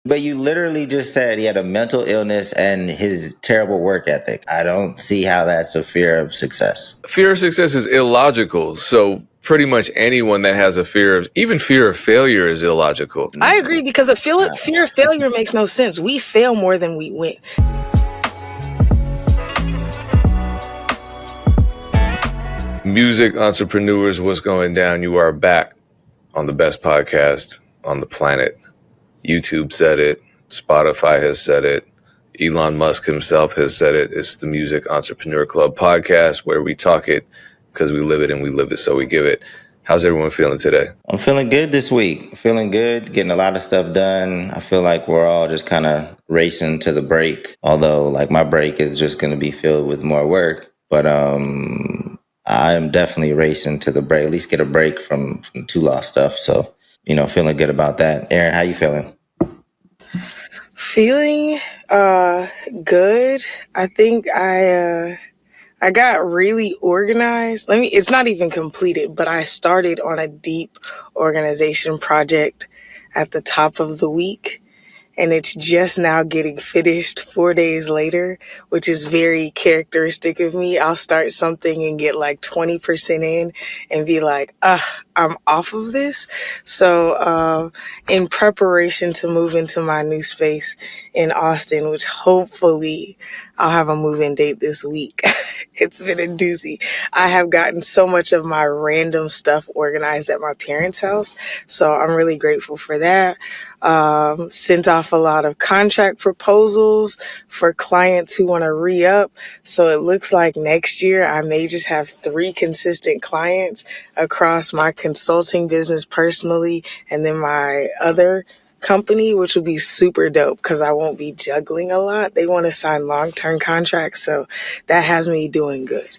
But you literally just said he had a mental illness and his terrible work ethic. I don't see how that's a fear of success. Fear of success is illogical. So pretty much anyone that has a even fear of failure is illogical. I agree because fear of failure makes no sense. We fail more than we win. Music entrepreneurs, what's going down? You are back on the best podcast on the planet. YouTube said it. Spotify has said it. Elon Musk himself has said it. It's the Music Entrepreneur Club podcast where we talk it because we live it and we live it so we give it. How's everyone feeling today? I'm feeling good this week. Feeling good, getting a lot of stuff done. I feel like we're all just kind of racing to the break. Although, like, my break is just going to be filled with more work. But I am definitely racing to the break. At least get a break from Two Law stuff. So, feeling good about that. Erinn, how you feeling? Feeling good. I think I got really organized. It's not even completed, but I started on a deep organization project at the top of the week. And it's just now getting finished 4 days later, which is very characteristic of me. I'll start something and get like 20% in and be like, I'm off of this. So in preparation to move into my new space in Austin, which hopefully I'll have a move-in date this week. It's been a doozy. I have gotten so much of my random stuff organized at my parents' house. So I'm really grateful for that. Sent off a lot of contract proposals for clients who want to re-up. So it looks like next year I may just have 3 consistent clients across my consulting business personally and then my other company, which would be super dope because I won't be juggling a lot. They want to sign long-term contracts, so that has me doing good.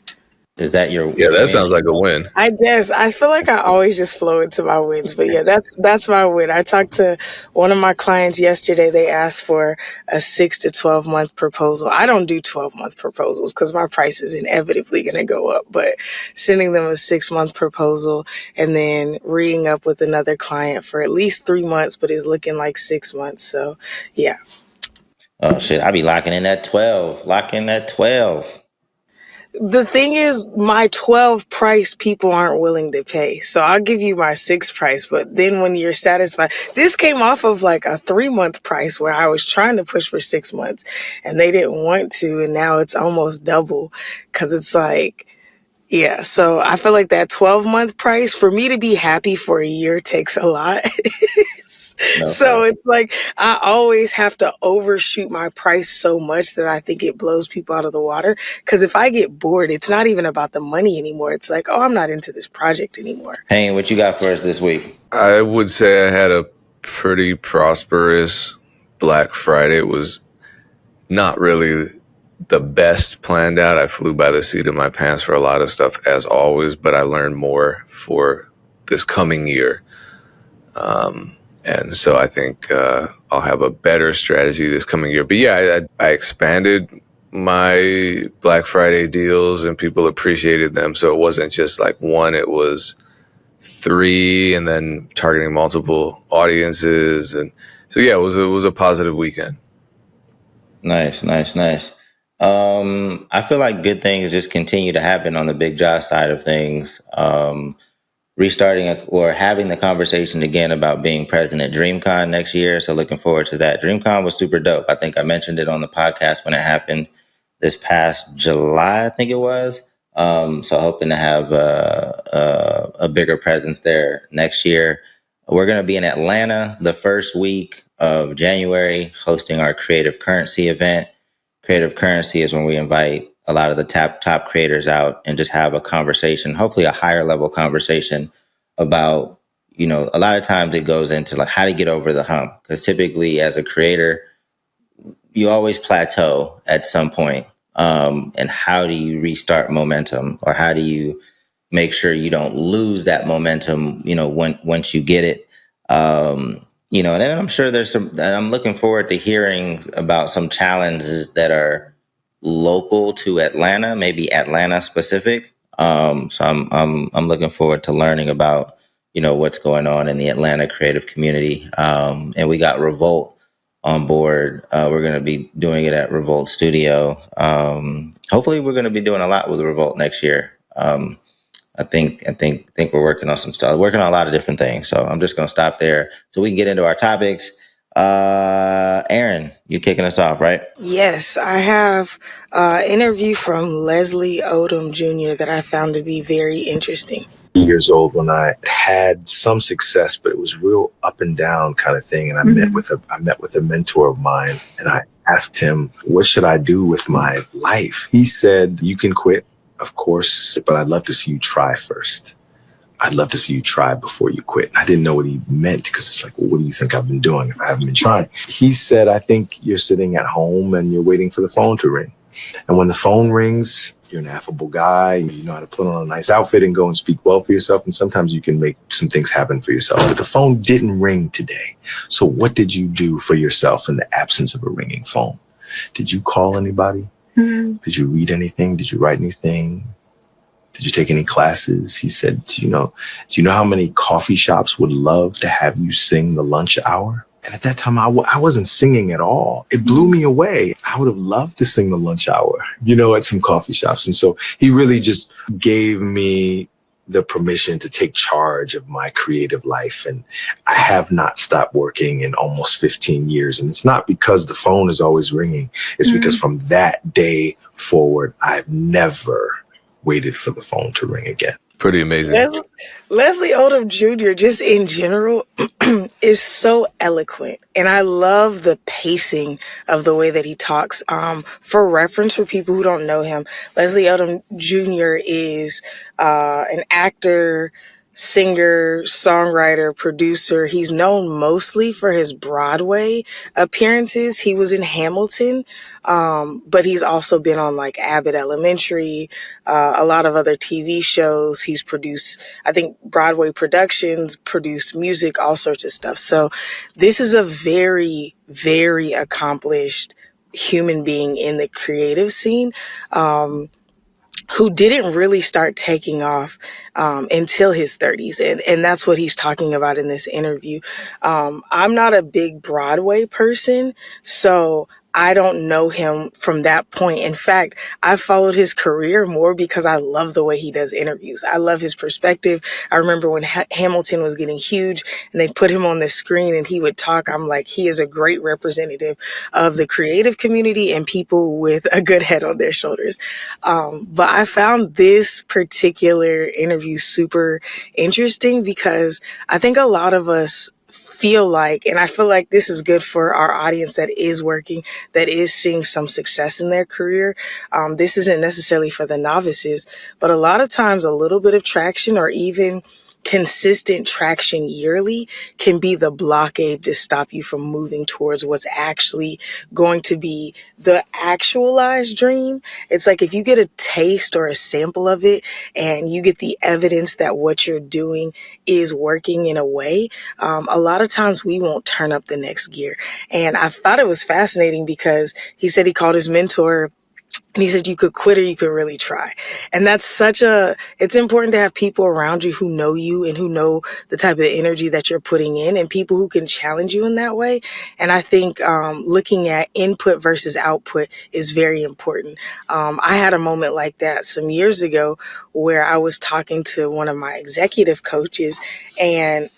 Is that your Yeah, that sounds like a win. I guess I feel like I always just flow into my wins, but yeah, that's my win. I talked to one of my clients yesterday. They asked for a 6 to 12 month proposal. I don't do 12-month proposals because my price is inevitably going to go up, but sending them a 6-month proposal and then reing up with another client for at least 3 months, but it's looking like 6 months. So yeah. Oh shit, I be locking in that 12. Lock in that 12. The thing is, my 12 price people aren't willing to pay. So I'll give you my 6 price. But then when you're satisfied, this came off of like a 3-month price where I was trying to push for 6 months and they didn't want to. And now it's almost double because it's like, yeah. So I feel like that 12-month price for me to be happy for a year takes a lot. So it's like I always have to overshoot my price so much that I think it blows people out of the water. Because if I get bored, it's not even about the money anymore. It's like, oh, I'm not into this project anymore. Payne, what you got for us this week? I would say I had a pretty prosperous Black Friday. It was not really the best planned out. I flew by the seat of my pants for a lot of stuff as always, but I learned more for this coming year. And so I think I'll have a better strategy this coming year. But yeah, I expanded my Black Friday deals and people appreciated them. So it wasn't just like one, it was 3 and then targeting multiple audiences. And so, yeah, it was a positive weekend. Nice. I feel like good things just continue to happen on the Big Josh side of things. Restarting or having the conversation again about being present at DreamCon next year. So looking forward to that. DreamCon was super dope. I think I mentioned it on the podcast when it happened this past July, I think it was. So hoping to have a bigger presence there next year. We're going to be in Atlanta the first week of January, hosting our Creative Currency event. Creative Currency is when we invite a lot of the top creators out and just have a conversation, hopefully a higher level conversation about, a lot of times it goes into like how to get over the hump. Because typically as a creator, you always plateau at some point. And how do you restart momentum, or how do you make sure you don't lose that momentum, once you get it? And then I'm sure I'm looking forward to hearing about some challenges that are local to Atlanta, maybe Atlanta specific. So I'm looking forward to learning about, what's going on in the Atlanta creative community. And we got Revolt on board. We're going to be doing it at Revolt Studio. Hopefully, we're going to be doing a lot with Revolt next year. I think we're working on some stuff, working on a lot of different things. So I'm just going to stop there so we can get into our topics. Erinn, you kicking us off, right? Yes, I have an interview from Leslie Odom Jr. that I found to be very interesting. Years old when I had some success, but it was real up and down kind of thing. And I met with a mentor of mine, and I asked him, what should I do with my life? He said, you can quit, of course, but I'd love to see you try first. I'd love to see you try before you quit. I didn't know what he meant, because it's like, well, what do you think I've been doing if I haven't been trying? He said, I think you're sitting at home and you're waiting for the phone to ring. And when the phone rings, you're an affable guy. You know how to put on a nice outfit and go and speak well for yourself. And sometimes you can make some things happen for yourself. But the phone didn't ring today. So what did you do for yourself in the absence of a ringing phone? Did you call anybody? Did you read anything? Did you write anything? Did you take any classes? He said, do you know how many coffee shops would love to have you sing the lunch hour? And at that time, I wasn't singing at all. It blew me away. I would have loved to sing the lunch hour, at some coffee shops. And so he really just gave me the permission to take charge of my creative life. And I have not stopped working in almost 15 years. And it's not because the phone is always ringing. It's because from that day forward, I've never waited for the phone to ring again. Pretty amazing. Leslie Odom Jr. just in general is so eloquent, and I love the pacing of the way that he talks. For reference, for people who don't know him, Leslie Odom Jr. is an actor, singer, songwriter, producer. He's known mostly for his Broadway appearances. He was in Hamilton, but he's also been on like Abbott Elementary, a lot of other TV shows. He's produced, I think, Broadway productions, produced music, all sorts of stuff. So this is a very, very accomplished human being in the creative scene, who didn't really start taking off until his 30s. And that's what he's talking about in this interview. I'm not a big Broadway person, so I don't know him from that point. In fact, I followed his career more because I love the way he does interviews. I love his perspective. I remember when Hamilton was getting huge and they put him on the screen and he would talk. I'm like, he is a great representative of the creative community and people with a good head on their shoulders. But I found this particular interview super interesting because I think a lot of us feel like, and I feel like this is good for our audience that is working, that is seeing some success in their career. This isn't necessarily for the novices, but a lot of times a little bit of traction or even consistent traction yearly can be the blockade to stop you from moving towards what's actually going to be the actualized dream. It's like if you get a taste or a sample of it and you get the evidence that what you're doing is working in a way, a lot of times we won't turn up the next gear. And I thought it was fascinating because he said he called his mentor and he said, you could quit or you could really try. And that's it's important to have people around you who know you and who know the type of energy that you're putting in and people who can challenge you in that way. And I think, looking at input versus output is very important. I had a moment like that some years ago where I was talking to one of my executive coaches and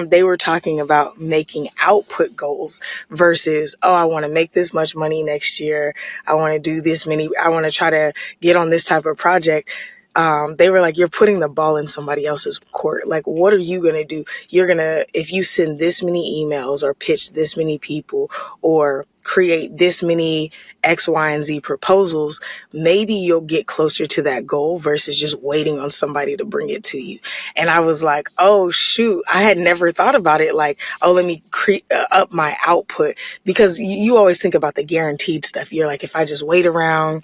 they were talking about making output goals versus, I want to make this much money next year. I want to do this many. I want to try to get on this type of project. They were like, you're putting the ball in somebody else's court. Like, what are you going to do? If you send this many emails or pitch this many people or create this many X, Y, and Z proposals, maybe you'll get closer to that goal versus just waiting on somebody to bring it to you. And I was like, oh, shoot, I had never thought about it. Like, let me up my output, because you always think about the guaranteed stuff. You're like, if I just wait around,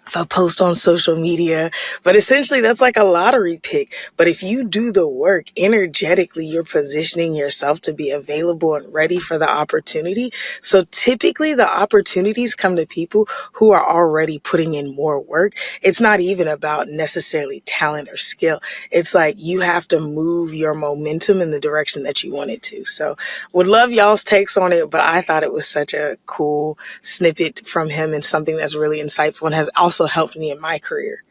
if I post on social media, but essentially that's like a lottery pick. But if you do the work energetically, you're positioning yourself to be available and ready for the opportunity. So typically the opportunities come to people who are already putting in more work. It's not even about necessarily talent or skill. It's like you have to move your momentum in the direction that you want it to. So would love y'all's takes on it, but I thought it was such a cool snippet from him and something that's really insightful and has also helped me in my career.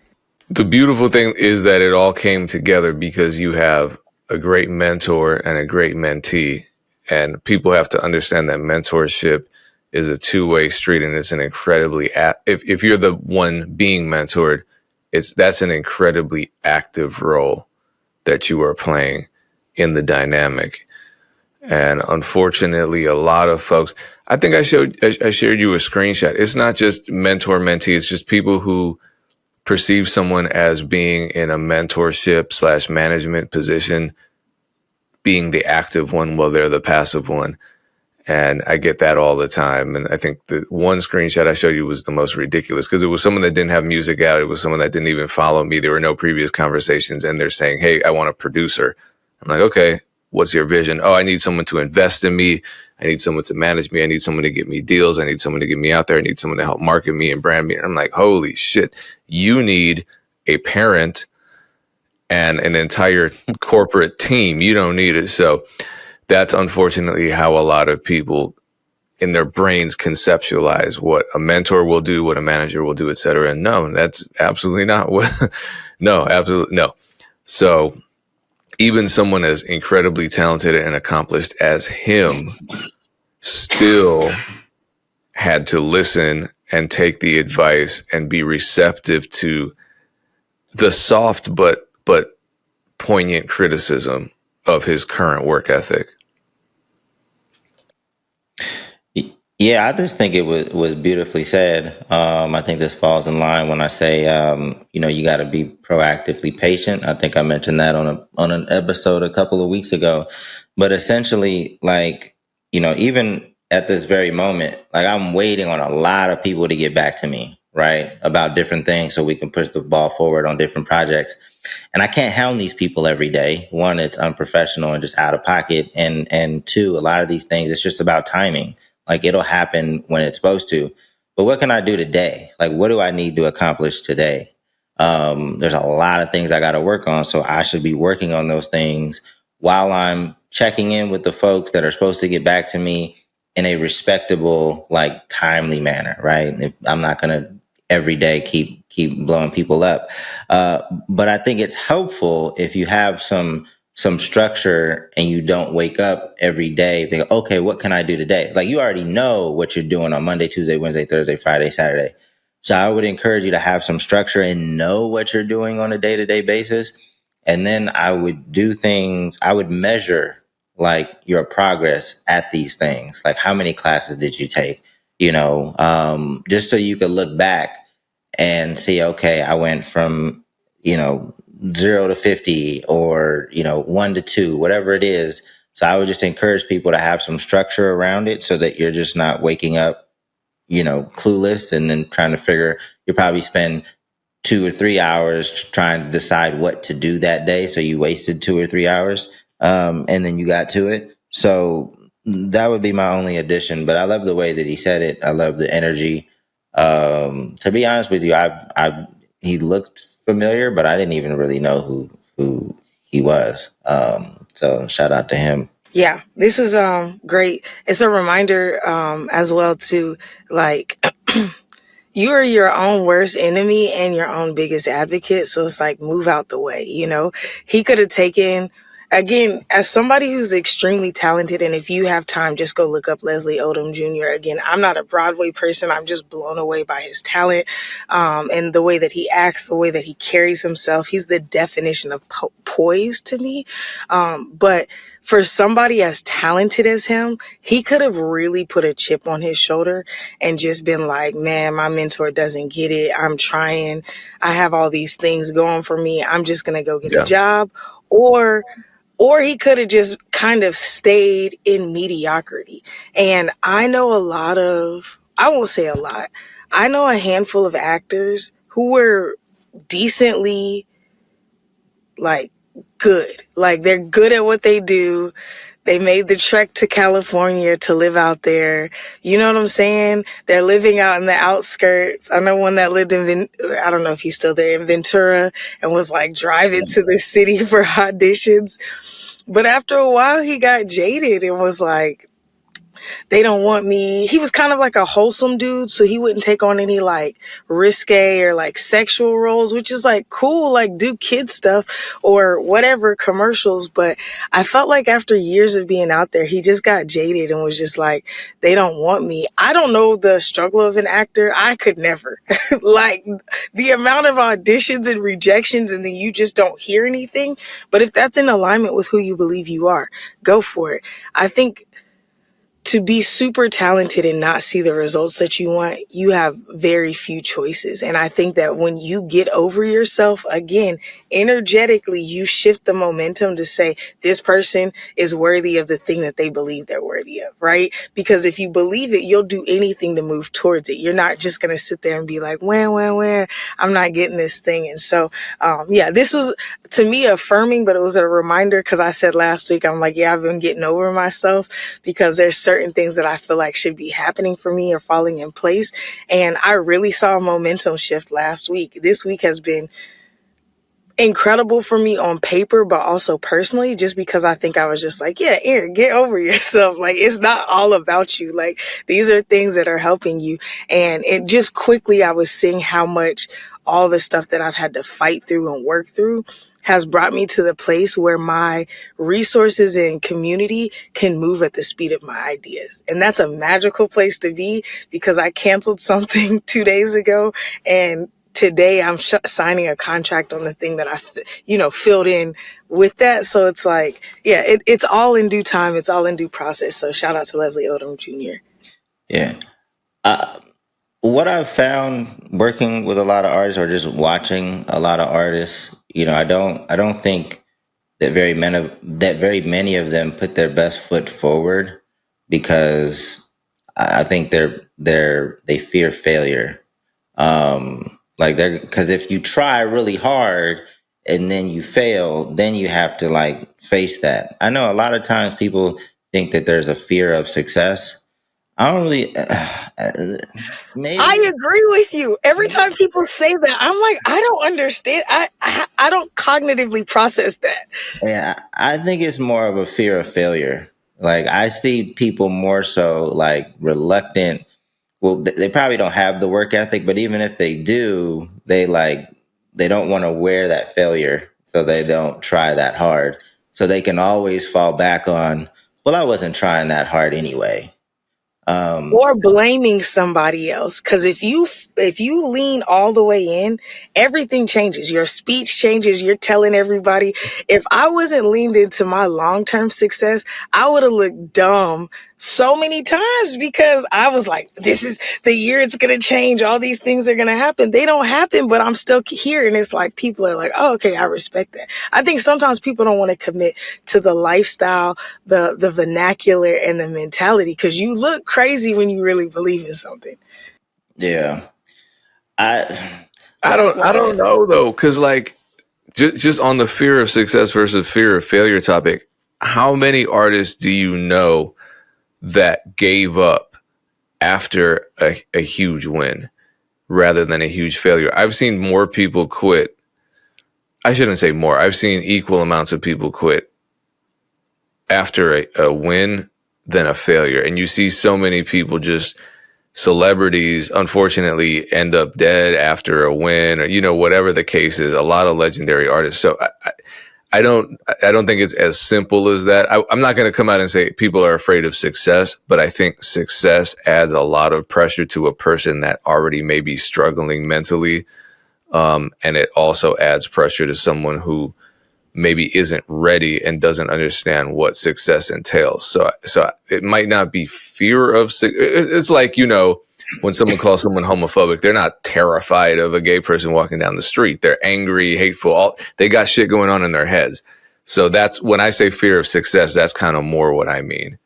The beautiful thing is that it all came together because you have a great mentor and a great mentee. And people have to understand that mentorship is a two-way street, and it's an incredibly, if you're the one being mentored, that's an incredibly active role that you are playing in the dynamic. And unfortunately, a lot of folks, I think I shared you a screenshot. It's not just mentor mentee. It's just people who perceive someone as being in a mentorship / management position, being the active one while they're the passive one. And I get that all the time. And I think the one screenshot I showed you was the most ridiculous because it was someone that didn't have music out. It was someone that didn't even follow me. There were no previous conversations. And they're saying, hey, I want a producer. I'm like, okay, what's your vision? Oh, I need someone to invest in me. I need someone to manage me. I need someone to get me deals. I need someone to get me out there. I need someone to help market me and brand me. And I'm like, holy shit, you need a parent and an entire corporate team. You don't need it. So that's unfortunately how a lot of people in their brains conceptualize what a mentor will do, what a manager will do, et cetera. And no, that's absolutely not what, no, absolutely no. So even someone as incredibly talented and accomplished as him still had to listen and take the advice and be receptive to the soft but poignant criticism of his current work ethic. Yeah, I just think it was beautifully said. I think this falls in line when I say, you got to be proactively patient. I think I mentioned that on an episode a couple of weeks ago. But essentially, like, even at this very moment, like I'm waiting on a lot of people to get back to me, right, about different things so we can push the ball forward on different projects. And I can't hound these people every day. One, it's unprofessional and just out of pocket. And two, a lot of these things, it's just about timing. Like it'll happen when it's supposed to. But what can I do today? Like, what do I need to accomplish today? There's a lot of things I got to work on. So I should be working on those things while I'm checking in with the folks that are supposed to get back to me in a respectable, like timely manner, right? If I'm not going to every day keep blowing people up. But I think it's helpful if you have some structure and you don't wake up every day think, okay, what can I do today? Like you already know what you're doing on Monday, Tuesday, Wednesday, Thursday, Friday, Saturday. So I would encourage you to have some structure and know what you're doing on a day-to-day basis. And then I would measure like your progress at these things. Like how many classes did you take? Just so you could look back and see, okay, I went from, 0 to 50 or, 1 to 2, whatever it is. So I would just encourage people to have some structure around it so that you're just not waking up, clueless and then trying to figure, you probably spend 2 or 3 hours trying to decide what to do that day. So you wasted 2 or 3 hours and then you got to it. So that would be my only addition. But I love the way that he said it. I love the energy. To be honest with you, he looked familiar, but I didn't even really know who he was. So shout out to him. Yeah, this was great. It's a reminder as well to like you are your own worst enemy and your own biggest advocate. So it's like move out the way, He could have taken, again, as somebody who's extremely talented, and if you have time, just go look up Leslie Odom Jr. Again, I'm not a Broadway person. I'm just blown away by his talent and the way that he acts, the way that he carries himself. He's the definition of poise to me. But for somebody as talented as him, he could have really put a chip on his shoulder and just been like, man, my mentor doesn't get it. I'm trying. I have all these things going for me. I'm just going to go get a job. Or he could have just kind of stayed in mediocrity. And I know I won't say a lot. I know a handful of actors who were decently like good. Like they're good at what they do. They made the trek to California to live out there. You know what I'm saying? They're living out in the outskirts. I know one that lived I don't know if he's still there, in Ventura, and was like driving to the city for auditions. But after a while, he got jaded and was like, they don't want me. He was kind of like a wholesome dude, so he wouldn't take on any like risque or like sexual roles, which is like cool, like do kid stuff or whatever, commercials. But I felt like after years of being out there, he just got jaded and was just like, they don't want me. I don't know the struggle of an actor. I could never. Like the amount of auditions and rejections, and then you just don't hear anything. But if that's in alignment with who you believe you are, go for it. I think to be super talented and not see the results that you want, you have very few choices. And I think that when you get over yourself, again, energetically, you shift the momentum to say, this person is worthy of the thing that they believe they're worthy of, right? Because if you believe it, you'll do anything to move towards it. You're not just going to sit there and be like, where, I'm not getting this thing. And so, this was, to me, affirming, but it was a reminder, because I said last week, I'm like, yeah, I've been getting over myself, because there's certain things that I feel like should be happening for me or falling in place. And I really saw a momentum shift last week. This week has been incredible for me on paper, but also personally, just because I think I was just like, yeah, Erinn, get over yourself. Like, it's not all about you. Like, these are things that are helping you. And it just quickly, I was seeing how much all the stuff that I've had to fight through and work through has brought me to the place where my resources and community can move at the speed of my ideas. And that's a magical place to be, because I canceled something 2 days ago, and today I'm signing a contract on the thing that I, filled in with that. So it's like, yeah, it's all in due time. It's all in due process. So shout out to Leslie Odom Jr. Yeah. What I've found working with a lot of artists, or just watching a lot of artists, I don't think that very many of them put their best foot forward, because I think they fear failure. Because if you try really hard and then you fail, then you have to like face that. I know a lot of times people think that there's a fear of success. I don't really. Maybe I agree with you. Every time people say that, I'm like, I don't understand. I don't cognitively process that. Yeah, I think it's more of a fear of failure. Like, I see people more so like reluctant. Well, they probably don't have the work ethic, but even if they do, they don't want to wear that failure, so they don't try that hard. So they can always fall back on, well, I wasn't trying that hard anyway. Or blaming somebody else. Because if you lean all the way in, everything changes. Your speech changes. You're telling everybody. If I wasn't leaned into my long-term success, I would have looked dumb so many times, because I was like, this is the year it's going to change. All these things are going to happen. They don't happen, but I'm still here. And it's like, people are like, oh, okay, I respect that. I think sometimes people don't want to commit to the lifestyle, the vernacular, and the mentality, because you look crazy when you really believe in something. Yeah. I don't know though, because like just on the fear of success versus fear of failure topic, how many artists do you know that gave up after a huge win rather than a huge failure? I've seen more people quit. I shouldn't say more. I've seen equal amounts of people quit after a win than a failure. And you see so many people, just celebrities, unfortunately, end up dead after a win, or, whatever the case is, a lot of legendary artists. So I don't think it's as simple as that. I'm not going to come out and say people are afraid of success, but I think success adds a lot of pressure to a person that already may be struggling mentally. And it also adds pressure to someone who maybe isn't ready and doesn't understand what success entails. So it might not be fear of it's like, when someone calls someone homophobic, they're not terrified of a gay person walking down the street. They're angry, hateful. They got shit going on in their heads. So that's when I say fear of success, that's kind of more what I mean.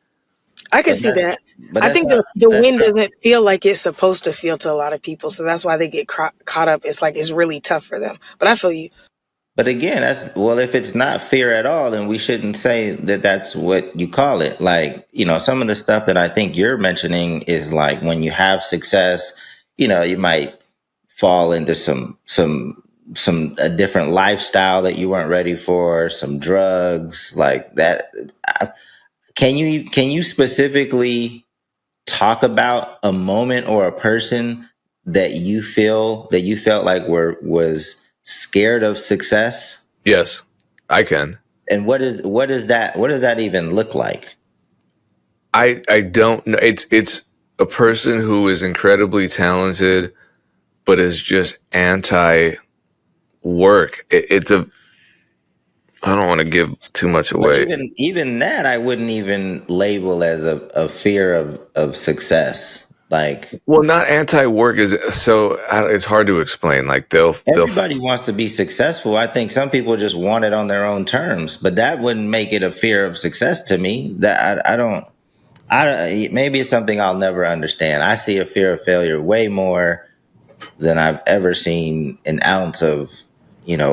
I can see that. But I that's think not the that's win doesn't feel like it's supposed to feel to a lot of people, so that's why they get caught up. It's like it's really tough for them. But I feel you. But again, that's well, if it's not fear at all, then we shouldn't say that that's what you call it. Like, some of the stuff that I think you're mentioning is like when you have success, you might fall into some a different lifestyle that you weren't ready for, some drugs like that. Can you specifically talk about a moment or a person that you felt like was scared of success? Yes, I can. And what does that even look like? I don't know. It's a person who is incredibly talented, but is just anti work. It's a. I don't want to give too much But away. even that I wouldn't even label as a fear of success. Like, Well, not anti work is so. It's hard to explain. Like they'll. everybody wants to be successful. I think some people just want it on their own terms, but that wouldn't make it a fear of success to me. That I don't. Maybe it's something I'll never understand. I see a fear of failure way more than I've ever seen an ounce of,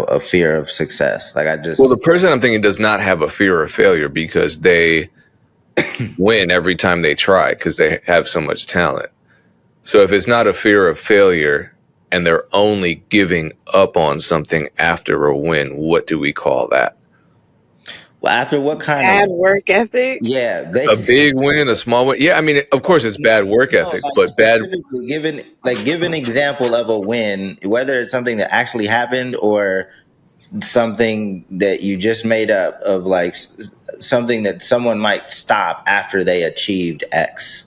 a fear of success. Like, I Well, just, the person I'm thinking does not have a fear of failure because they win every time they try because they have so much talent. So if it's not a fear of failure and they're only giving up on something after a win, what do we call that? well, after what kind Bad of, work ethic. yeah, A basically, big win, a small win? Yeah, I mean, of course, it's bad work no, ethic, like but bad. specifically give an example of a win, whether it's something that actually happened or something that you just made up of, like something that someone might stop after they achieved X.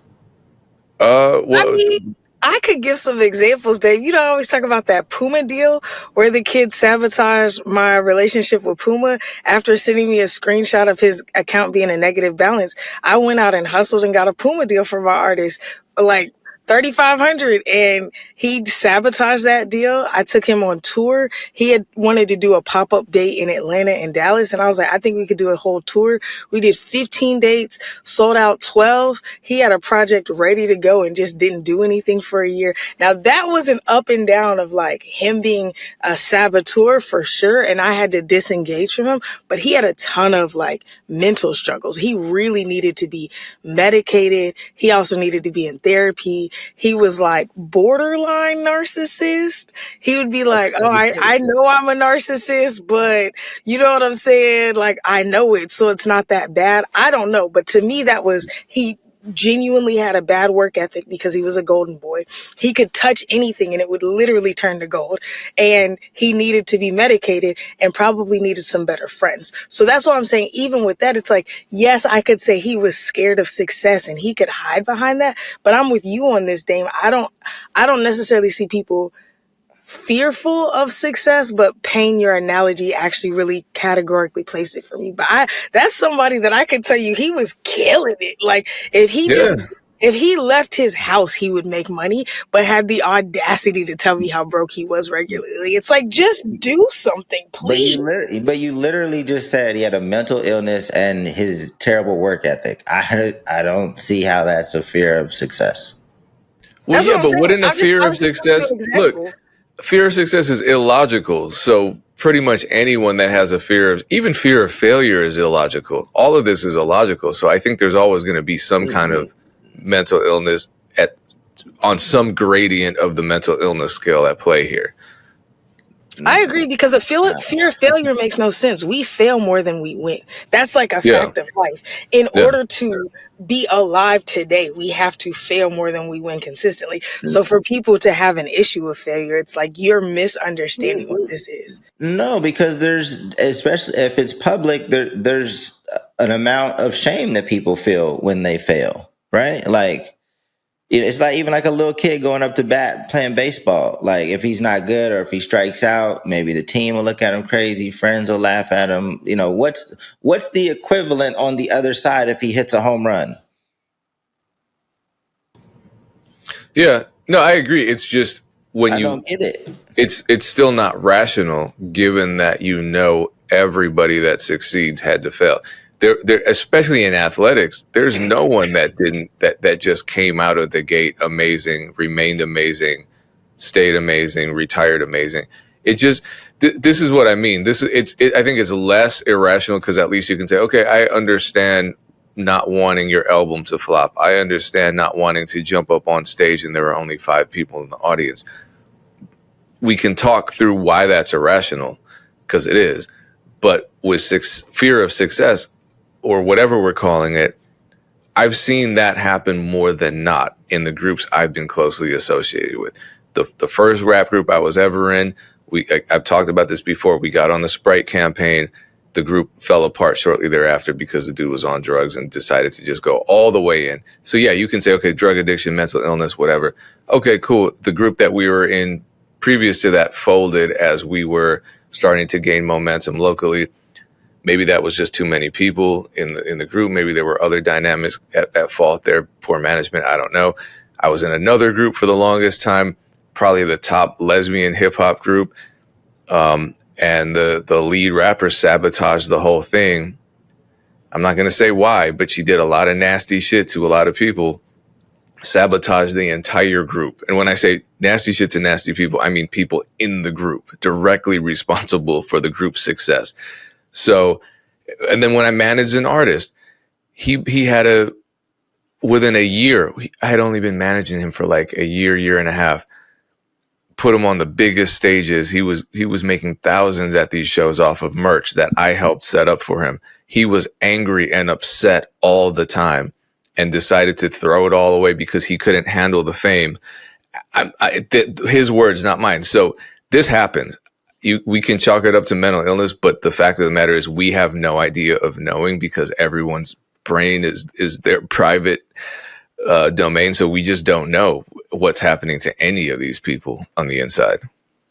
I Well, mean, I could give some examples, Dave. I always talk about that Puma deal where the kid sabotaged my relationship with Puma after sending me a screenshot of his account being a negative balance. I went out and hustled and got a Puma deal for my artist, like 3,500, and he sabotaged that deal. I took him on tour. He had wanted to do a pop-up date in Atlanta and Dallas, and I was like, I think we could do a whole tour. We did 15 dates, sold out 12. He had a project ready to go and just didn't do anything for a year. Now that was an up and down of like him being a saboteur for sure, and I had to disengage from him, but he had a ton of like mental struggles. He really needed to be medicated. He also needed to be in therapy. He was like borderline narcissist. He would be like, oh, I know I'm a narcissist, but you know what I'm saying? Like, I know it, so it's not that bad. I don't know. But to me, he genuinely had a bad work ethic because he was a golden boy. He could touch anything and it would literally turn to gold. And he needed to be medicated and probably needed some better friends. So that's what I'm saying. Even with that, it's like, yes, I could say he was scared of success and he could hide behind that. But I'm with you on this, Dame. I don't necessarily see people fearful of success, but Payne, your analogy actually really categorically placed it for me. But that's somebody that I could tell you he was killing it. Like if he left his house, he would make money, but had the audacity to tell me how broke he was regularly. It's like, just do something, please. But you literally just said he had a mental illness and his terrible work ethic. I don't see how that's a fear of success. well, That's yeah, what I'm but saying. wouldn't a fear I'm of just giving you success an look? example. Fear of success is illogical. So pretty much anyone that has a even fear of failure is illogical. All of this is illogical. So I think there's always going to be some kind of mental illness on some gradient of the mental illness scale at play here. I agree because fear of failure makes no sense. We fail more than we win. That's like a Yeah. fact of life. In Yeah. order to be alive today, we have to fail more than we win consistently. So for people to have an issue with failure, it's like you're misunderstanding what this is. No, because especially if it's public, there's an amount of shame that people feel when they fail, right? Like, it's like even like a little kid going up to bat playing baseball. Like, if he's not good or if he strikes out, maybe the team will look at him crazy, friends will laugh at him. What's the equivalent on the other side if he hits a home run? Yeah. No, I agree. It's just when I don't get it. it's still not rational given that everybody that succeeds had to fail. there, especially in athletics, there's no one that just came out of the gate amazing, remained amazing, stayed amazing, retired amazing. It just, this is what I mean. I think it's less irrational because at least you can say, okay, I understand not wanting your album to flop. I understand not wanting to jump up on stage and there are only 5 people in the audience. We can talk through why that's irrational, because it is. But with fear of success, or whatever we're calling it, I've seen that happen more than not in the groups I've been closely associated with. The first rap group I was ever in, I've talked about this before. We got on the Sprite campaign. The group fell apart shortly thereafter because the dude was on drugs and decided to just go all the way in. So yeah, you can say, okay, drug addiction, mental illness, whatever. Okay, cool. The group that we were in previous to that folded as we were starting to gain momentum locally. Maybe that was just too many people in the group. Maybe there were other dynamics at fault there, poor management. I don't know. I was in another group for the longest time, probably the top lesbian hip hop group. And the lead rapper sabotaged the whole thing. I'm not going to say why, but she did a lot of nasty shit to a lot of people, sabotaged the entire group. And when I say nasty shit to nasty people, I mean people in the group directly responsible for the group's success. So, and then when I managed an artist, he had within a year, I had only been managing him for like a year and a half, put him on the biggest stages. He was making thousands at these shows off of merch that I helped set up for him. He was angry and upset all the time and decided to throw it all away because he couldn't handle the fame. His words, not mine. So this happens. We can chalk it up to mental illness, but the fact of the matter is we have no idea of knowing because everyone's brain is their private domain. So we just don't know what's happening to any of these people on the inside.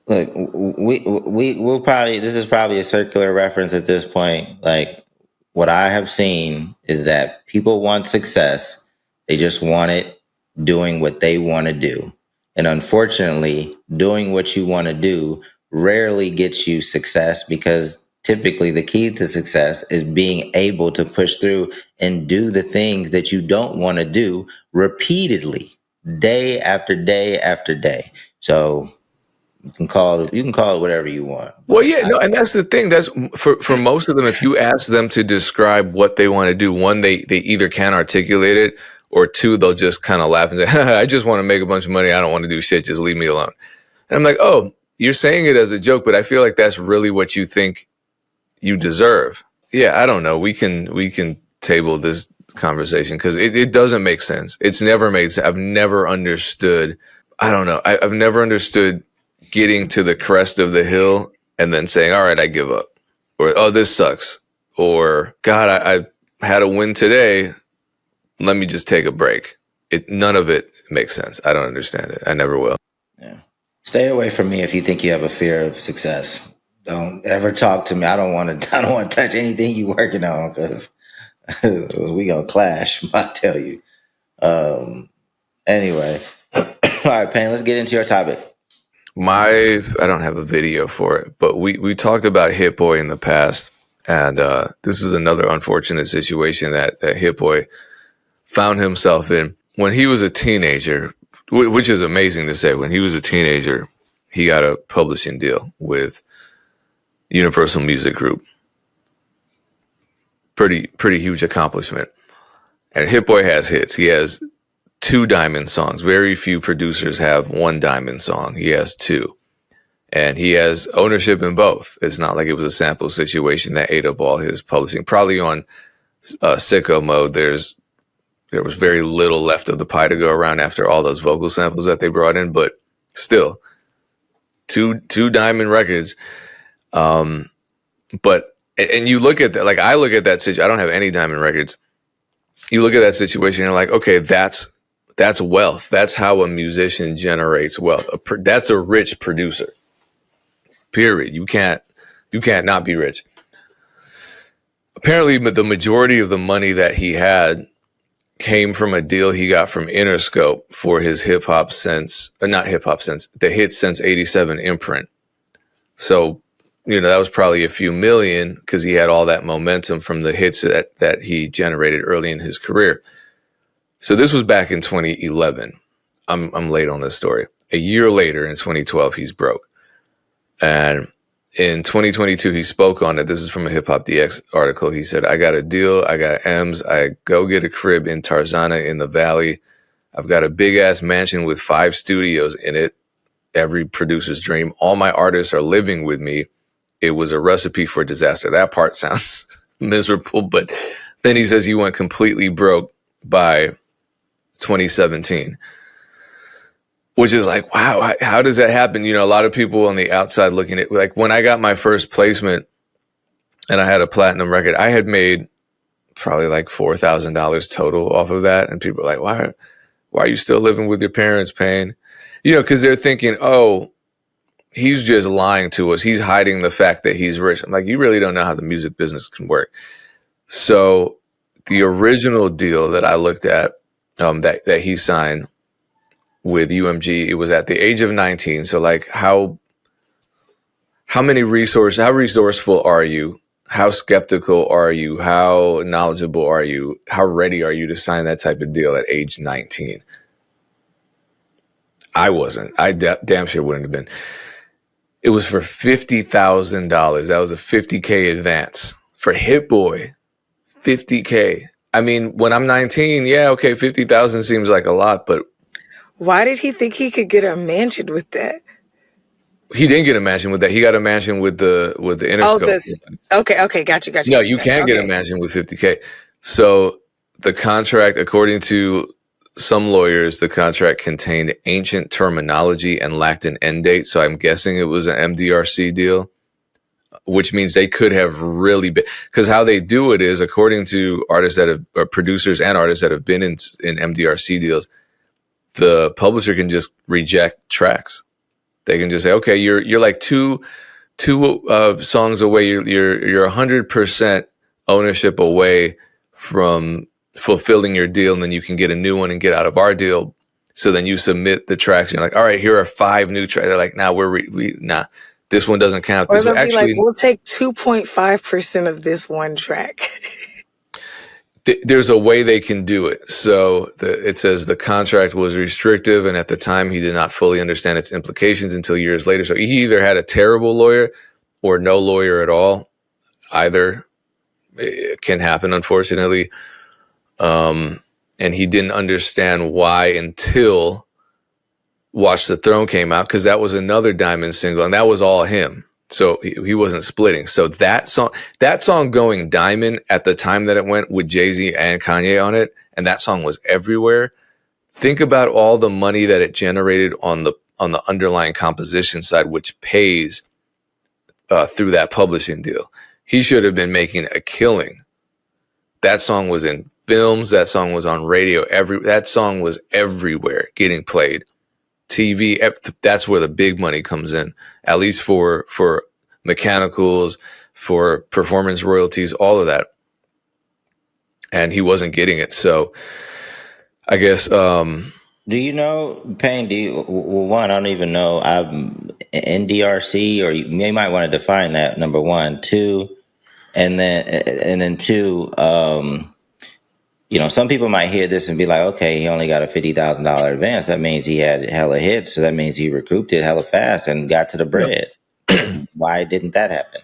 Look, we'll probably, this is probably a circular reference at this point. Like, what I have seen is that people want success. They just want it doing what they want to do. And unfortunately, doing what you want to do rarely gets you success, because typically the key to success is being able to push through and do the things that you don't want to do repeatedly, day after day after day. So you can call it whatever you want. Well, yeah, no, and that's the thing. That's for most of them. If you ask them to describe what they want to do, one, they either can't articulate it, or two, they'll just kind of laugh and say, "I just want to make a bunch of money. I don't want to do shit. Just leave me alone." And I'm like, "Oh, you're saying it as a joke, but I feel like that's really what you think you deserve." Yeah, I don't know. We can table this conversation because it doesn't make sense. It's never made sense. I've never understood. I don't know. I've never understood getting to the crest of the hill and then saying, all right, I give up, or, oh, this sucks, or God, I had a win today. Let me just take a break. None of it makes sense. I don't understand it. I never will. Yeah. Stay away from me if you think you have a fear of success. Don't ever talk to me. I don't want to touch anything you working on, because we gonna clash. I tell you. Anyway, all right, Payne. Let's get into your topic. I don't have a video for it, but we talked about Hit Boy in the past, and this is another unfortunate situation that Hit Boy found himself in when he was a teenager, which is amazing to say. When he was a teenager, he got a publishing deal with Universal Music Group. Pretty huge accomplishment. And Hit Boy has hits. He has 2 diamond songs. Very few producers have 1 diamond song. He has 2. And he has ownership in both. It's not like it was a sample situation that ate up all his publishing. Probably on sicko mode, there was very little left of the pie to go around after all those vocal samples that they brought in. But still, two diamond records. But you look at that, like I look at that situation. I don't have any diamond records. You look at that situation and you're like, okay, that's wealth. That's how a musician generates wealth. That's a rich producer. Period. You can't not be rich. Apparently, the majority of the money that he had came from a deal he got from Interscope for his the Hit Sense '87 imprint. So that was probably a few million because he had all that momentum from the hits that he generated early in his career. So this was back in 2011. I'm late on this story. A year later, in 2012, he's broke. And in 2022, he spoke on it. This is from a Hip Hop DX article. He said, I got a deal. I got M's. I go get a crib in Tarzana in the Valley. I've got a big ass mansion with 5 studios in it. Every producer's dream. All my artists are living with me. It was a recipe for disaster. That part sounds miserable, but then he says he went completely broke by 2017, which is like, wow, how does that happen? A lot of people on the outside looking at, like, when I got my first placement and I had a platinum record, I had made probably like $4,000 total off of that. And people are like, why are you still living with your parents, Payne? Because they're thinking, oh, he's just lying to us. He's hiding the fact that he's rich. I'm like, you really don't know how the music business can work. So the original deal that I looked at, that he signed with UMG, it was at the age of 19. So like, how resourceful are you? How skeptical are you? How knowledgeable are you? How ready are you to sign that type of deal at age 19? I wasn't. I damn sure wouldn't have been. It was for $50,000. That was a $50K advance for Hit Boy. $50K. I mean, when I'm 19, yeah, okay, 50,000 seems like a lot, but why did he think he could get a mansion with that? He didn't get a mansion with that. He got a mansion with the Interscope. Okay, got you. No, you can't get a mansion with $50K. So the contract, according to some lawyers, the contract contained ancient terminology and lacked an end date. So I'm guessing it was an MDRC deal, which means they could have really been, because how they do it is, according to producers and artists that have been in MDRC deals, the publisher can just reject tracks. They can just say, okay, you're like two songs away. You're 100% ownership away from fulfilling your deal, and then you can get a new one and get out of our deal. So then you submit the tracks. And you're like, all right, here are 5 new tracks. They're like, nah, nah, this one doesn't count. Or they'll be like, we'll take 2.5% of this one track. There's a way they can do it. So it says the contract was restrictive, and at the time he did not fully understand its implications until years later. So he either had a terrible lawyer or no lawyer at all. Either it can happen, unfortunately. And he didn't understand why until Watch the Throne came out, because that was another Diamond single, and that was all him. So he wasn't splitting. So that song going Diamond at the time that it went with Jay-Z and Kanye on it, and that song was everywhere. Think about all the money that it generated on the underlying composition side, which pays through that publishing deal. He should have been making a killing. That song was in films. That song was on radio. That song was everywhere, getting played. TV, that's where the big money comes in, at least for mechanicals, for performance royalties, all of that. And he wasn't getting it. So I guess... do you know, Payne, one, I don't even know, I'm NDRC, or you might want to define that, number one. Two, and then two, some people might hear this and be like, okay, he only got a $50,000 advance. That means he had hella hits. So that means he recouped it hella fast and got to the bread. Yep. Why didn't that happen?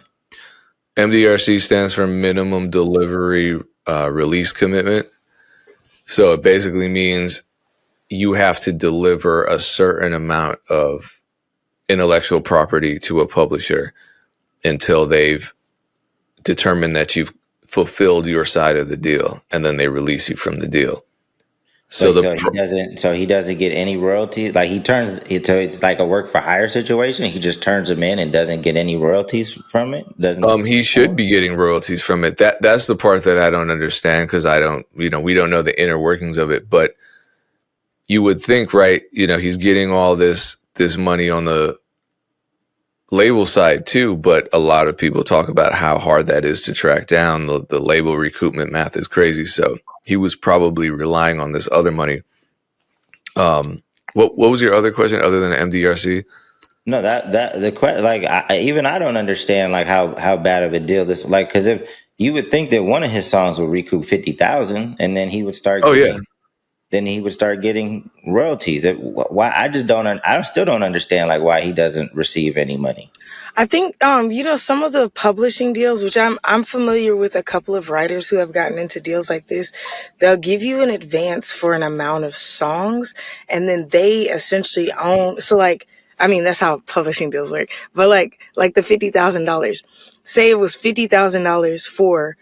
MDRC stands for Minimum Delivery Release Commitment. So it basically means you have to deliver a certain amount of intellectual property to a publisher until they've determined that you've fulfilled your side of the deal, and then they release you from the deal. So he doesn't get any royalties. Like it's like a work for hire situation. He just turns them in and doesn't get any royalties from it. He should be getting royalties from it. That's the part that I don't understand, because we don't know the inner workings of it. But you would think, right? He's getting all this money on the label side too, but a lot of people talk about how hard that is to track down. The label recoupment math is crazy. So he was probably relying on this other money. What was your other question other than MDRC? No, that the question, like even I don't understand like how bad of a deal this, like, because if you would think that one of his songs would recoup 50,000, and then he would start Oh yeah. getting royalties. Why I just don't I still don't understand like why he doesn't receive any money. I think some of the publishing deals, which I'm familiar with a couple of writers who have gotten into deals like this, they'll give you an advance for an amount of songs, and then they essentially own. So like, I mean, that's how publishing deals work. But like the $50,000, say it was $50,000 for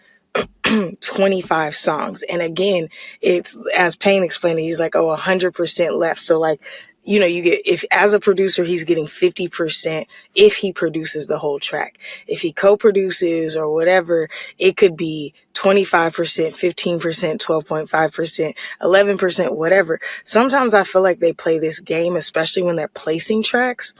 25 songs. And again, it's as Payne explained it, he's like, 100% left. So like, you get, if as a producer, he's getting 50% if he produces the whole track. If he co-produces or whatever, it could be 25%, 15%, 12.5%, 11%, whatever. Sometimes I feel like they play this game, especially when they're placing tracks.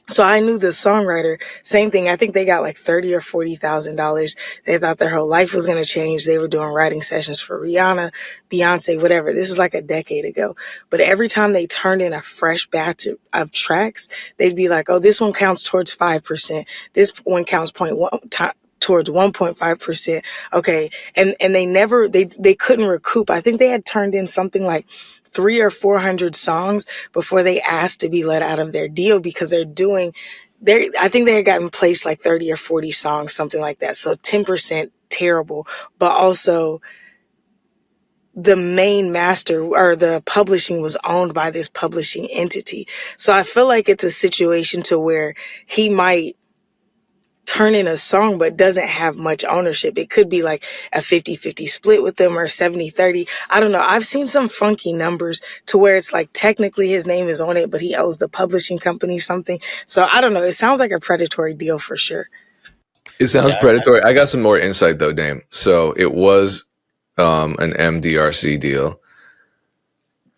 So I knew the songwriter, same thing. I think they got like $30,000 or $40,000. They thought their whole life was going to change. They were doing writing sessions for Rihanna, Beyonce, whatever. This is like a decade ago. But every time they turned in a fresh batch of tracks, they'd be like, oh, this one counts towards 5%. This one counts towards 1.5%. Okay. And they couldn't recoup. I think they had turned in something like 300 or 400 songs before they asked to be let out of their deal, because I think they had gotten placed like 30 or 40 songs, something like that. So 10% terrible, but also the main master or the publishing was owned by this publishing entity. So I feel like it's a situation to where he might turn in a song but doesn't have much ownership. It could be like a 50-50 split with them, or 70-30. I don't know. I've seen some funky numbers to where it's like technically his name is on it, but he owes the publishing company something. So I don't know. It sounds like a predatory deal for sure. It sounds Yeah, predatory. I got some more insight though, Dame. So it was an MDRC deal.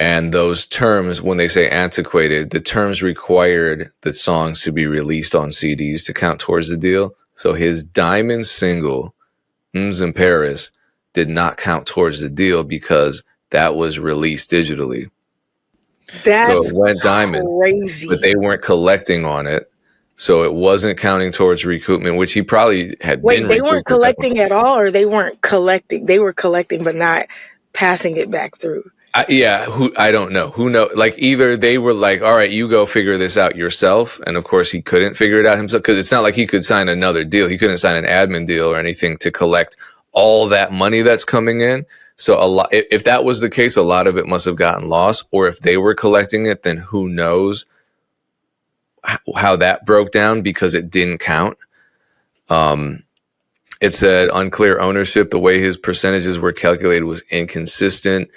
And those terms, when they say antiquated, the terms required the songs to be released on CDs to count towards the deal. So his diamond single, M's in Paris, did not count towards the deal because that was released digitally. That's so it went diamond, crazy. but they weren't collecting on it. So it wasn't counting towards recoupment, which he probably had Wait, been they weren't recouped at that point. collecting at all, or they weren't collecting? They were collecting, but not passing it back through. I don't know. Who knows? Like, either they were like, all right, you go figure this out yourself. And of course he couldn't figure it out himself, because it's not like he could sign another deal. He couldn't sign an admin deal or anything to collect all that money that's coming in. So if that was the case, a lot of it must have gotten lost. Or if they were collecting it, then who knows how that broke down, because it didn't count. It said unclear ownership. The way his percentages were calculated was inconsistent.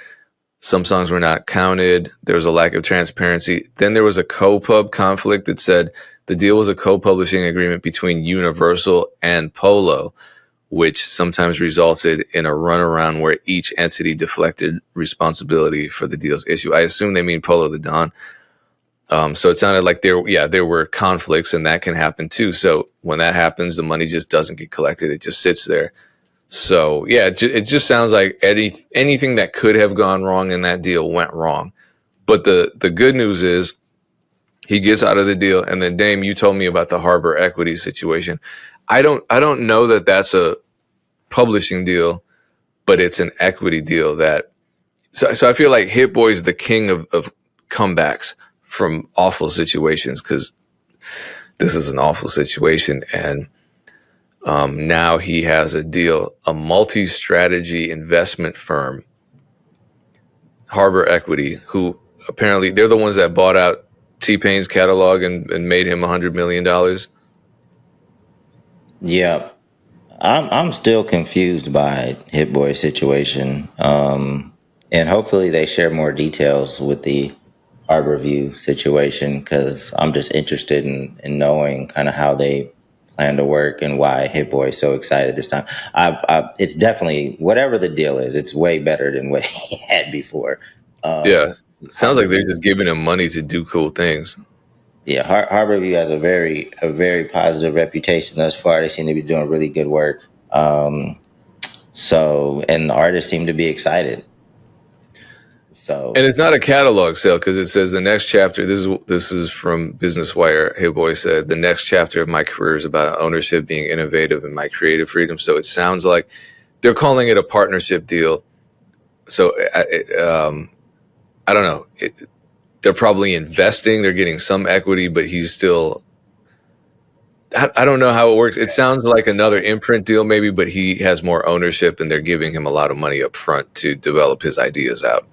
Some songs were not counted. There was a lack of transparency. Then there was a co-pub conflict that said the deal was a co-publishing agreement between Universal and Polo, which sometimes resulted in a runaround where each entity deflected responsibility for the deal's issue. I assume they mean Polo the Don. So it sounded like there were conflicts, and that can happen too. So when that happens, the money just doesn't get collected. It just sits there. So, yeah, it just sounds like anything that could have gone wrong in that deal went wrong. But the good news is he gets out of the deal. And then, Dame, you told me about the Harbor Equity situation. I don't know that that's a publishing deal, but it's an equity deal so I feel like Hit Boy is the king of comebacks from awful situations, because this is an awful situation. And now he has a deal, a multi-strategy investment firm, Harbor Equity, who apparently they're the ones that bought out T-Pain's catalog and made him $100 million. Yeah, I'm still confused by Hit Boy's situation, and hopefully they share more details with the Harbor View situation, because I'm just interested in knowing kind of how they plan to work and why Hit Boy is so excited this time. It's definitely, whatever the deal is, it's way better than what he had before. Yeah, sounds like they're just giving him money to do cool things. Yeah, Harbor View has a very positive reputation thus far. They seem to be doing really good work. And the artists seem to be excited. So, And it's not a catalog sale because it says the next chapter. This is from Business Wire. Hit Boy said the next chapter of my career is about ownership, being innovative, and my creative freedom. So it sounds like they're calling it a partnership deal. So I don't know. They're probably investing. They're getting some equity, but he's still. I don't know how it works. It sounds like another imprint deal, maybe, but he has more ownership, and they're giving him a lot of money up front to develop his ideas out.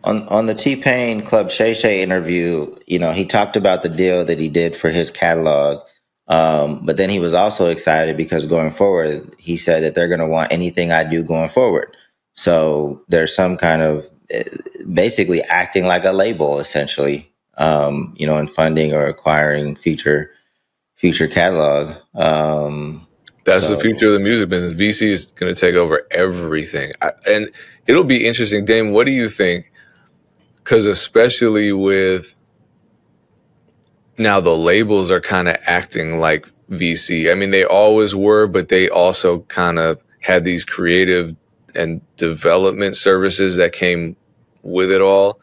on the T-Pain Club Shay Shay interview, he talked about the deal that he did for his catalog. But then he was also excited because going forward, he said that they're going to want anything I do going forward. So there's some kind of basically acting like a label, essentially, in funding or acquiring future catalog. That's the future of the music business. VC is going to take over everything. And it'll be interesting. Dame, what do you think? Because especially with now the labels are kind of acting like VC. I mean, they always were, but they also kind of had these creative and development services that came with it all.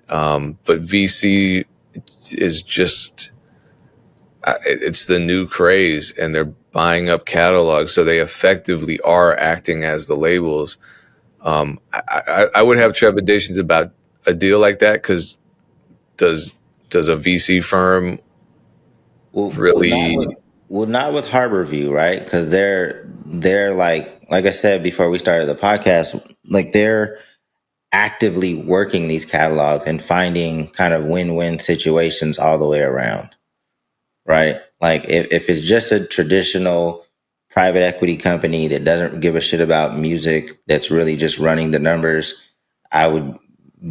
But VC is just, it's the new craze, and they're buying up catalogs. So they effectively are acting as the labels. I would have trepidations about a deal like that because does a VC firm really? Not with Harborview, right? Because they're like I said before we started the podcast, like they're actively working these catalogs and finding kind of win-win situations all the way around, right? Like if it's just a traditional private equity company that doesn't give a shit about music, that's really just running the numbers, I would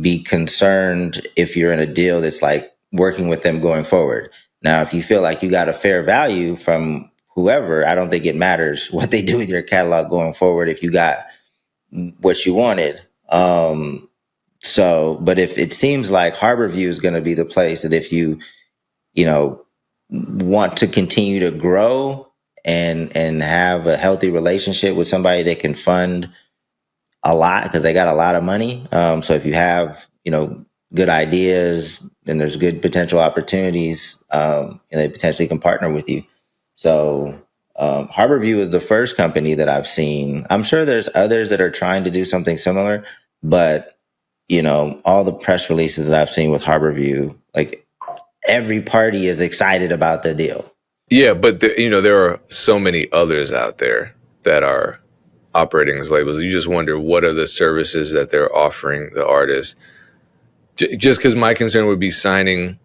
be concerned if you're in a deal that's like working with them going forward. Now, if you feel like you got a fair value from whoever, I don't think it matters what they do with your catalog going forward if you got what you wanted. But if it seems like Harborview is going to be the place that if you want to continue to grow and have a healthy relationship with somebody that can fund a lot because they got a lot of money. So if you have, good ideas and there's good potential opportunities, they potentially can partner with you. So Harborview is the first company that I've seen. I'm sure there's others that are trying to do something similar, but all the press releases that I've seen with Harborview, like every party is excited about the deal. Yeah, but there are so many others out there that are operating as labels. You just wonder what are the services that they're offering the artists. Just because my concern would be signing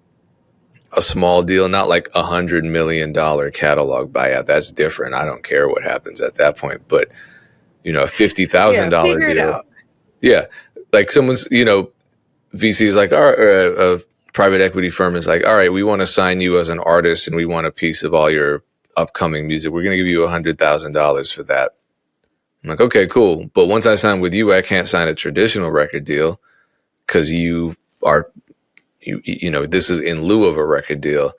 a small deal, not like $100 million catalog buyout. That's different. I don't care what happens at that point. But a $50,000 deal. Yeah, like someone's VC is like, a private equity firm is like, all right, we want to sign you as an artist and we want a piece of all your upcoming music. We're going to give you $100,000 for that. I'm like, okay, cool. But once I sign with you, I can't sign a traditional record deal because you are, this is in lieu of a record deal.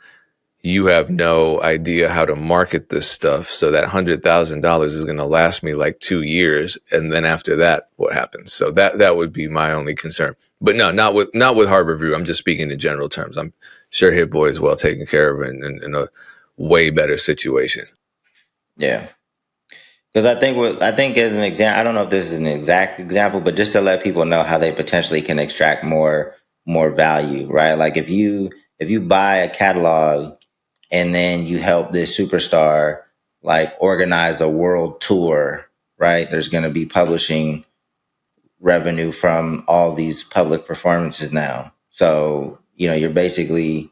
You have no idea how to market this stuff. So that $100,000 is going to last me like 2 years. And then after that, what happens? So that would be my only concern. But no, not with Harborview. I'm just speaking in general terms. I'm sure Hit Boy is well taken care of and in a way better situation. Yeah. Because I think as an example, I don't know if this is an exact example, but just to let people know how they potentially can extract more value, right? Like if you buy a catalog and then you help this superstar like organize a world tour, right? There's going to be publishing revenue from all these public performances now. So, you're basically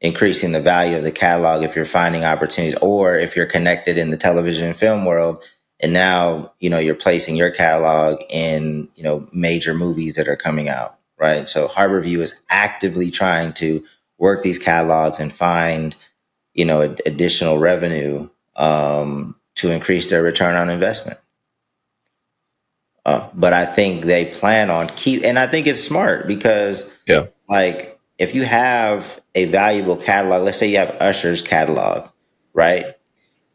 increasing the value of the catalog if you're finding opportunities or if you're connected in the television and film world. And now, you're placing your catalog in, major movies that are coming out, right? So Harborview is actively trying to work these catalogs and find, additional revenue to increase their return on investment. But I think they plan on and I think it's smart because like if you have a valuable catalog, let's say you have Usher's catalog, right?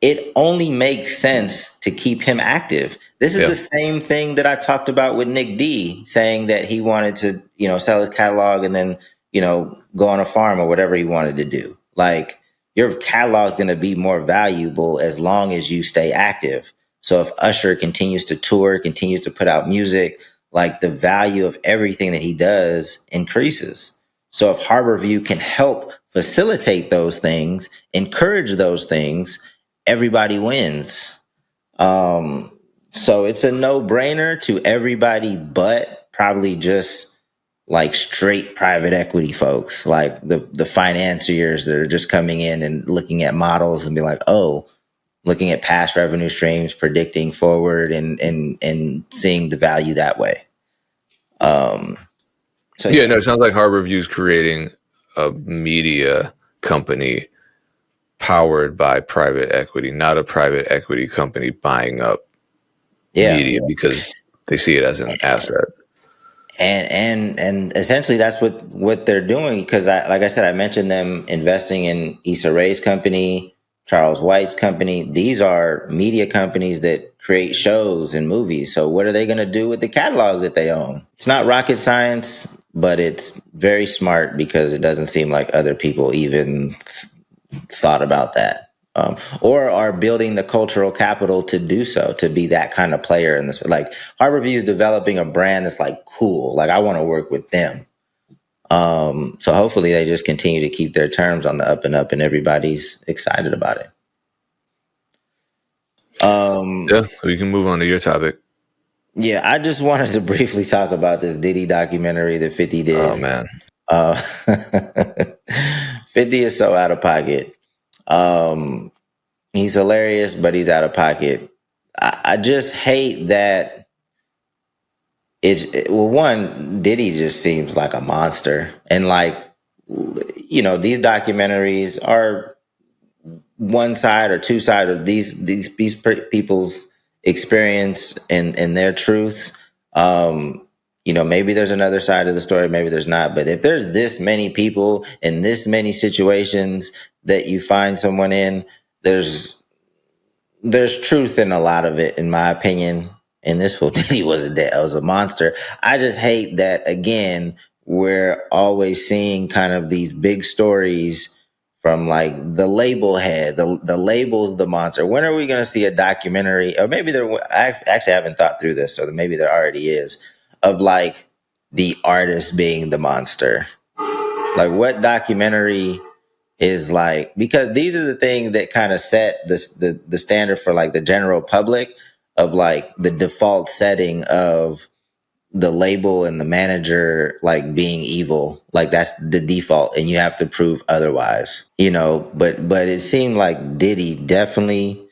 it only makes sense to keep him active. This is the same thing that I talked about with Nick D, saying that he wanted to, sell his catalog and then, go on a farm or whatever he wanted to do. Like, your catalog is going to be more valuable as long as you stay active. So if Usher continues to tour, continues to put out music, like, the value of everything that he does increases. So if Harborview can help facilitate those things, encourage those things, everybody wins. So it's a no-brainer to everybody, but probably just like straight private equity folks, like the financiers that are just coming in and looking at models and be like, oh, looking at past revenue streams, predicting forward, and seeing the value that way. It sounds like Harborview is creating a media company powered by private equity, not a private equity company buying up media because they see it as an asset. And essentially that's what they're doing, because like I said, I mentioned them investing in Issa Rae's company, Charles White's company. These are media companies that create shows and movies. So what are they going to do with the catalogs that they own? It's not rocket science, but it's very smart, because it doesn't seem like other people even thought about that. Or are building the cultural capital to do so, to be that kind of player in this. Like, Harborview is developing a brand that's like cool. Like, I want to work with them. So hopefully they just continue to keep their terms on the up and up, and everybody's excited about it. We can move on to your topic. Yeah, I just wanted to briefly talk about this Diddy documentary that 50 did. Oh man, 50 is so out of pocket. He's hilarious, but he's out of pocket. I just hate that one, Diddy just seems like a monster. And like, these documentaries are one side or two sides of these people's experience and their truth. Maybe there's another side of the story, maybe there's not. But if there's this many people in this many situations that you find someone in, there's truth in a lot of it, in my opinion. And this fool Diddy was a monster. I just hate that, again, we're always seeing kind of these big stories from like the label head. The label's the monster. When are we going to see a documentary? Or maybe I actually haven't thought through this, so maybe there already is, of like the artist being the monster. Like, what documentary is like, because these are the things that kind of set the standard for like the general public, of like the default setting of the label and the manager like being evil. Like, that's the default, and you have to prove otherwise, but it seemed like Diddy definitely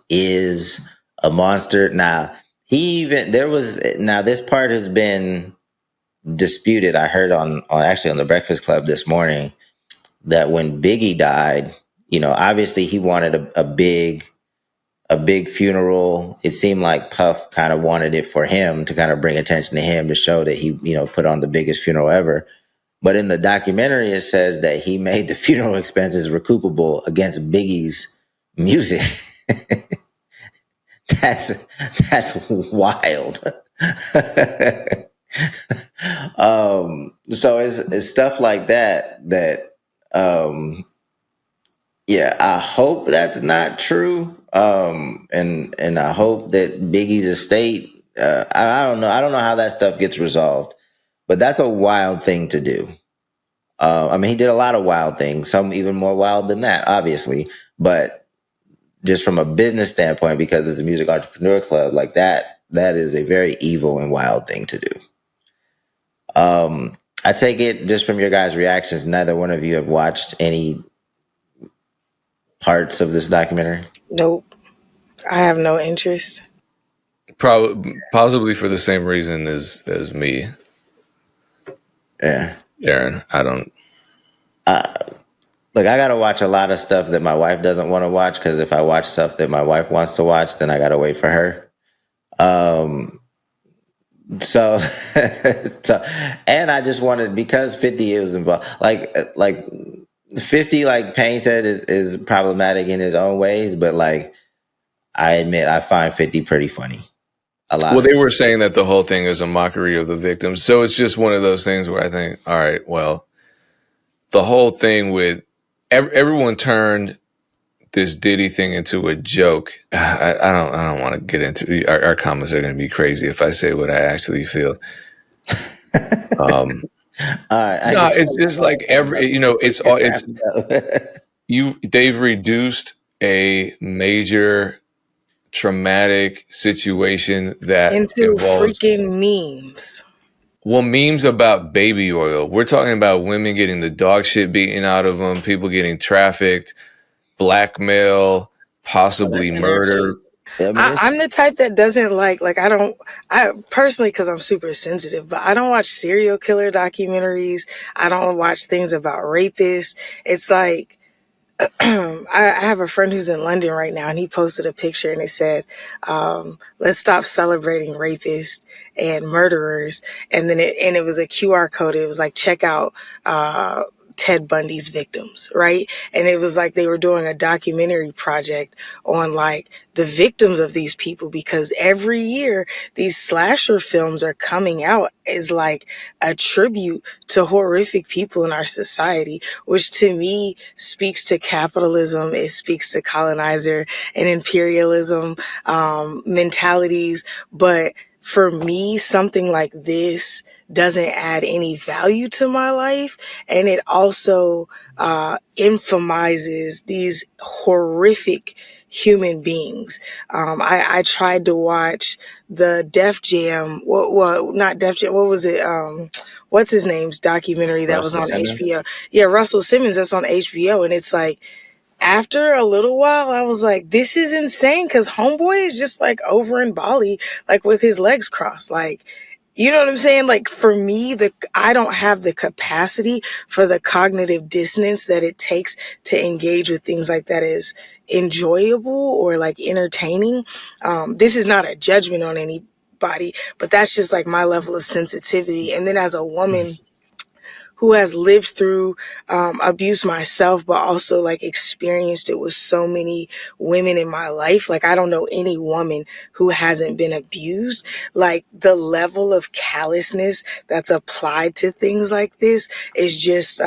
is a monster. Now, this part has been disputed. I heard on the Breakfast Club this morning that when Biggie died, obviously he wanted a big funeral. It seemed like Puff kind of wanted it for him, to kind of bring attention to him, to show that he, put on the biggest funeral ever. But in the documentary, it says that he made the funeral expenses recoupable against Biggie's music. That's wild. So it's stuff like that. I hope that's not true. And I hope that Biggie's estate, I don't know how that stuff gets resolved, but that's a wild thing to do. He did a lot of wild things, some even more wild than that, obviously, but just from a business standpoint, because it's a music entrepreneur club, like that is a very evil and wild thing to do. I take it just from your guys' reactions, neither one of you have watched any parts of this documentary? Nope. I have no interest. Possibly for the same reason as me. Yeah. Erinn, I don't. Look, I got to watch a lot of stuff that my wife doesn't want to watch, because if I watch stuff that my wife wants to watch, then I got to wait for her. So and I just wanted, because 50 was involved, like 50, like Payne said, is problematic in his own ways, but like I admit I find 50 pretty funny a lot Well, of they the were time. saying that the whole thing is a mockery of the victims. So it's just one of those things where I think, all right, well, the whole thing with everyone turned this Diddy thing into a joke. I don't want to get into our comments are going to be crazy if I say what I actually feel. All right, I No, can it's tell just like every, it's all, it's, you. they've reduced a major traumatic situation that Into involves, freaking memes. well, memes about baby oil. We're talking about women getting the dog shit beaten out of them, people getting trafficked, blackmail, possibly And they're murder. chased. I mean, it's I'm the type that doesn't I personally, because I'm super sensitive, but I don't watch serial killer documentaries. I don't watch things about rapists. It's like, I have a friend who's in London right now, and he posted a picture and it said, let's stop celebrating rapists and murderers. And then it was a QR code. It was like, check out, Ted Bundy's victims, right? And it was like they were doing a documentary project on like the victims of these people, because every year these slasher films are coming out as like a tribute to horrific people in our society, which to me speaks to capitalism. It speaks to colonizer and imperialism mentalities. But for me, something like this doesn't add any value to my life. And it also infamizes these horrific human beings. I tried to watch the Def Jam, not Def Jam, what was it? What's his name's documentary that was Russell on Simmons. HBO? Yeah, Russell Simmons, that's on HBO. And it's like, after a little while, I was like, this is insane, because Homeboy is just like over in Bali, like with his legs crossed. Like, you know what I'm saying? Like for me, I don't have the capacity for the cognitive dissonance that it takes to engage with things like that is enjoyable or like entertaining. This is not a judgment on anybody, but that's just like my level of sensitivity. And then as a woman who has lived through abuse myself, but also like experienced it with so many women in my life. Like I don't know any woman who hasn't been abused. Like the level of callousness that's applied to things like this is just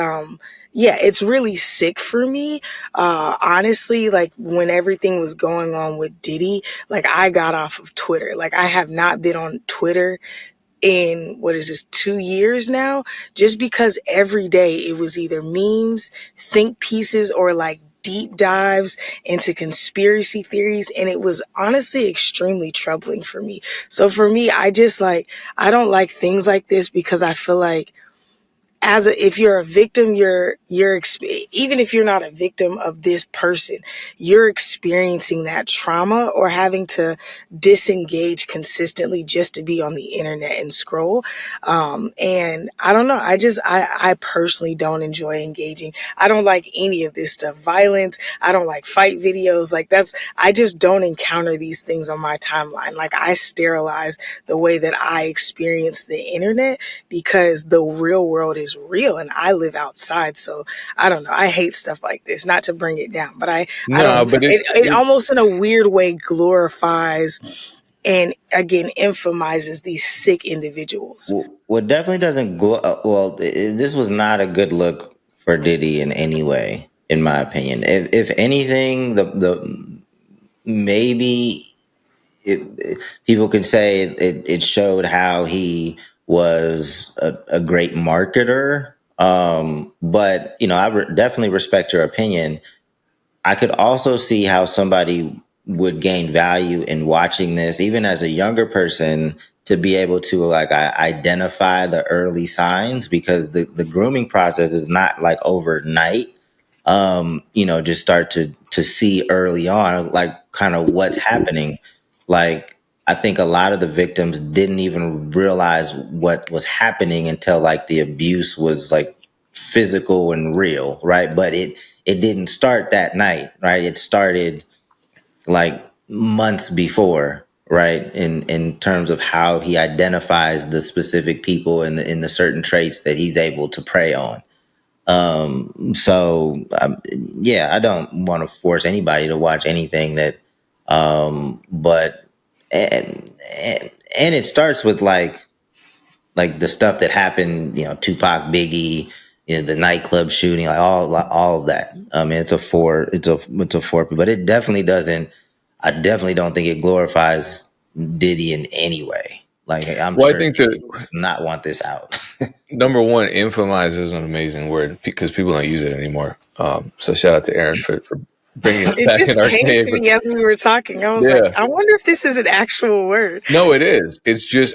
yeah, it's really sick for me. Honestly, like when everything was going on with Diddy, like I got off of Twitter. Like I have not been on Twitter in, what is this, 2 years now, just because every day it was either memes, think pieces, or like deep dives into conspiracy theories. And it was honestly extremely troubling for me. So for me, I don't like things like this, because I feel like if you're a victim, even if you're not a victim of this person, you're experiencing that trauma or having to disengage consistently just to be on the internet and scroll. And I don't know. I personally don't enjoy engaging. I don't like any of this stuff. Violence. I don't like fight videos. I just don't encounter these things on my timeline. Like I sterilize the way that I experience the internet, because the real world is real and I live outside. So I don't know. I hate stuff like this, not to bring it down, but I No, don't, but it almost in a weird way glorifies and again emphasizes these sick individuals. What definitely doesn't this was not a good look for Diddy in any way, in my opinion. If anything, the maybe people could say it showed how he was a great marketer. But I definitely respect your opinion. I could also see how somebody would gain value in watching this, even as a younger person, to be able to like identify the early signs, because the grooming process is not like overnight. Just start to see early on, like kind of what's happening. Like I think a lot of the victims didn't even realize what was happening until like the abuse was like physical and real, right? But it didn't start that night, right? It started like months before, right? In terms of how he identifies the specific people and the certain traits that he's able to prey on. Yeah, I don't want to force anybody to watch anything that, but and it starts with like the stuff that happened, Tupac, Biggie, the nightclub shooting, like all of that. I mean, it's a four, but it definitely doesn't. I definitely don't think it glorifies Diddy in any way. Like I'm Well, I sure think Diddy that does not want this out. number one, infamize is an amazing word because people don't use it anymore. So shout out to Erinn for bringing it It back in just came archaic. to me as we were talking. I was like, Yeah. I wonder if this is an actual word. No, it is. It's just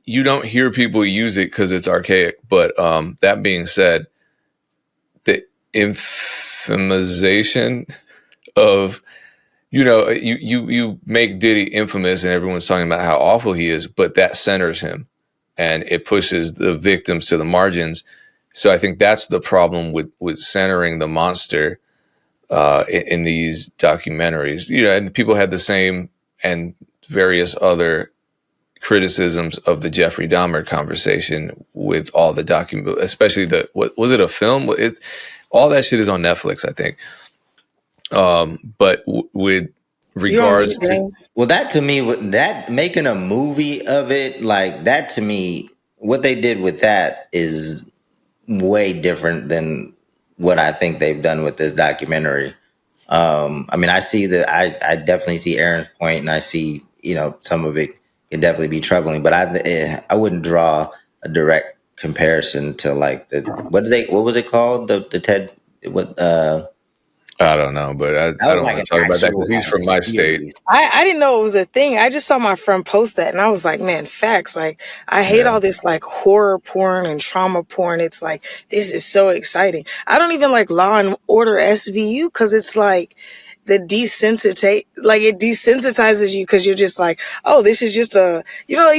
you don't hear people use it because it's archaic. But that being said, the infamization of you make Diddy infamous and everyone's talking about how awful he is, but that centers him and it pushes the victims to the margins. So I think that's the problem with centering the monster in these documentaries. And people had the same and various other criticisms of the Jeffrey Dahmer conversation with all the document, especially what was it, a film? It's all that shit is on Netflix, I think. But with You on mute, regards to, Dane. Well, that to me, that making a movie of it, like that to me, what they did with that is way different than what I think they've done with this documentary. I mean, I definitely see Aaron's point, and I see, some of it can definitely be troubling, but I wouldn't draw a direct comparison to like what was it called? The TED, what, I don't know, but that I was don't like want an to talk about that actual because he's like from my state. series. I didn't know it was a thing. I just saw my friend post that and I was like, man, facts. Like, I hate Yeah. all this like horror porn and trauma porn. It's like, this is so exciting. I don't even like Law and Order SVU because it's like, it desensitizes you because you're just like, oh, this is just like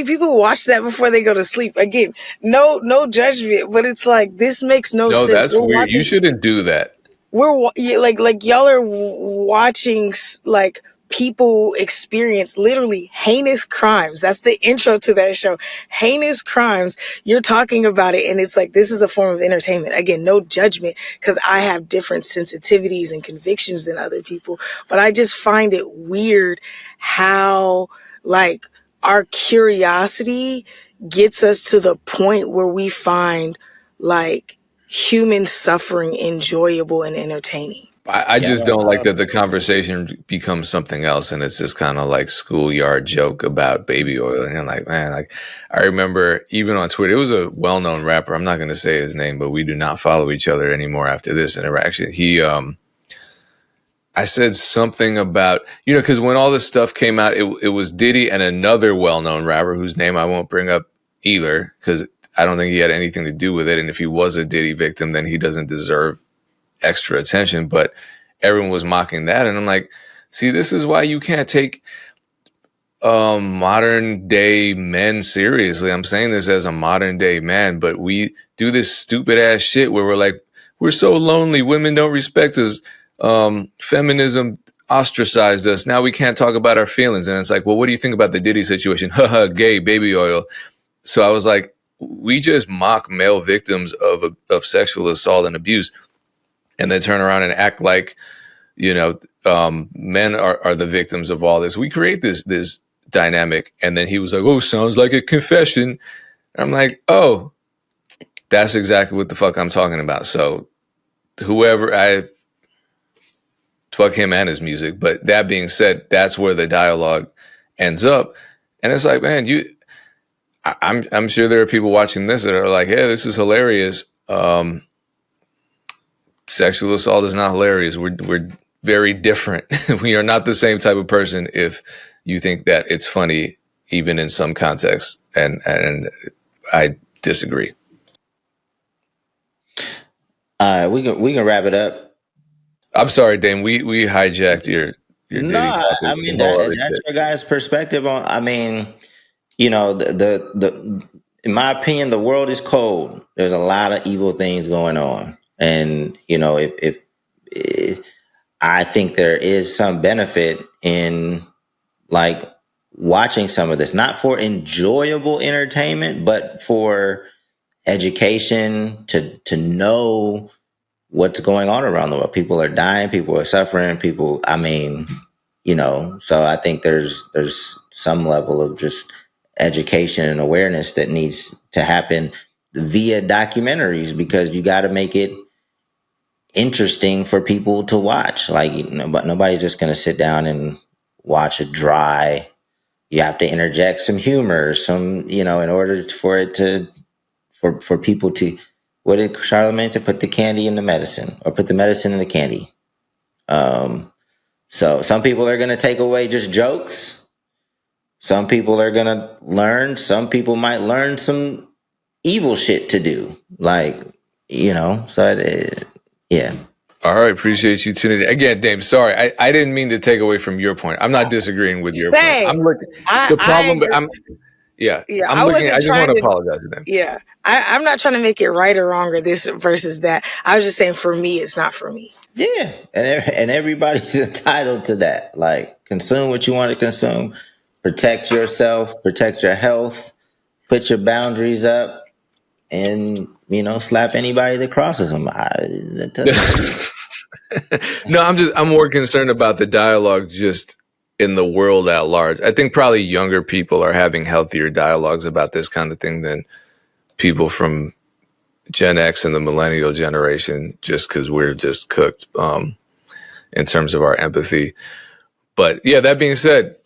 people watch that before they go to sleep. Again, no judgment, but it's like, this makes no No, sense. that's We're weird. You watching shouldn't do that. like y'all are watching like people experience literally heinous crimes. That's the intro to that show. Heinous crimes. You're talking about it and it's like, this is a form of entertainment. Again, no judgment because I have different sensitivities and convictions than other people, but I just find it weird how like our curiosity gets us to the point where we find like human suffering enjoyable and entertaining. I Yeah, I just don't don't like know. that the conversation becomes something else and it's just kind of like schoolyard joke about baby oil. And you're like, man, like I remember even on Twitter, it was a well-known rapper. I'm not going to say his name, but we do not follow each other anymore after this interaction. I said something about, because when all this stuff came out, it was Diddy and another well-known rapper whose name I won't bring up either because I don't think he had anything to do with it. And if he was a Diddy victim, then he doesn't deserve extra attention, but everyone was mocking that. And I'm like, see, this is why you can't take modern day men seriously. I'm saying this as a modern day man, but we do this stupid ass shit where we're like, we're so lonely. Women don't respect us. Feminism ostracized us. Now we can't talk about our feelings. And it's like, well, what do you think about the Diddy situation? Haha, gay, baby oil. So I was like, we just mock male victims of sexual assault and abuse and then turn around and act like, men are the victims of all this. We create this dynamic. And then he was like, oh, sounds like a confession. I'm like, oh, that's exactly what the fuck I'm talking about. So fuck him and his music. But that being said, that's where the dialogue ends up. And it's like, man, I'm sure there are people watching this that are like, yeah, this is hilarious. Sexual assault is not hilarious. We're very different. We are not the same type of person if you think that it's funny, even in some contexts. And I disagree. We can wrap it up. I'm sorry, Dame. We hijacked your No, Diddy topic. I It was mean a whole other that's shit. your guys' perspective on. I mean, the in my opinion, the world is cold. There's a lot of evil things going on, and if I think there is some benefit in like watching some of this, not for enjoyable entertainment, but for education to know what's going on around the world. People are dying, people are suffering, so I think there's some level of just education and awareness that needs to happen via documentaries, because you got to make it interesting for people to watch. Like, but nobody's just going to sit down and watch it dry. You have to interject some humor, in order for it to, for people to, what did Charlemagne say? Put the candy in the medicine, or put the medicine in the candy. So some people are going to take away just jokes. Some people are going to learn. Some people might learn some evil shit to do. Yeah. All right, appreciate you tuning in. Again, Dame, sorry. I didn't mean to take away from your point. I'm not disagreeing with your point. I'm looking the problem. I just want to apologize to them. Yeah. I'm not trying to make it right or wrong or this versus that. I was just saying, for me, it's not for me. Yeah. And everybody's entitled to that. Like, consume what you want to consume. Protect yourself, protect your health, put your boundaries up, and, slap anybody that crosses them. No, I'm more concerned about the dialogue just in the world at large. I think probably younger people are having healthier dialogues about this kind of thing than people from Gen X and the millennial generation, just because we're just cooked in terms of our empathy. But yeah, that being said,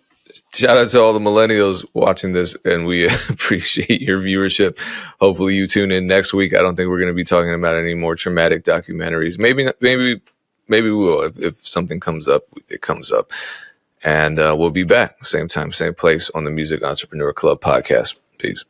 shout out to all the millennials watching this, and we appreciate your viewership. Hopefully you tune in next week. I don't think we're going to be talking about any more traumatic documentaries. Maybe we will. If something comes up, it comes up. And we'll be back same time, same place on the Music Entrepreneur Club podcast. Peace.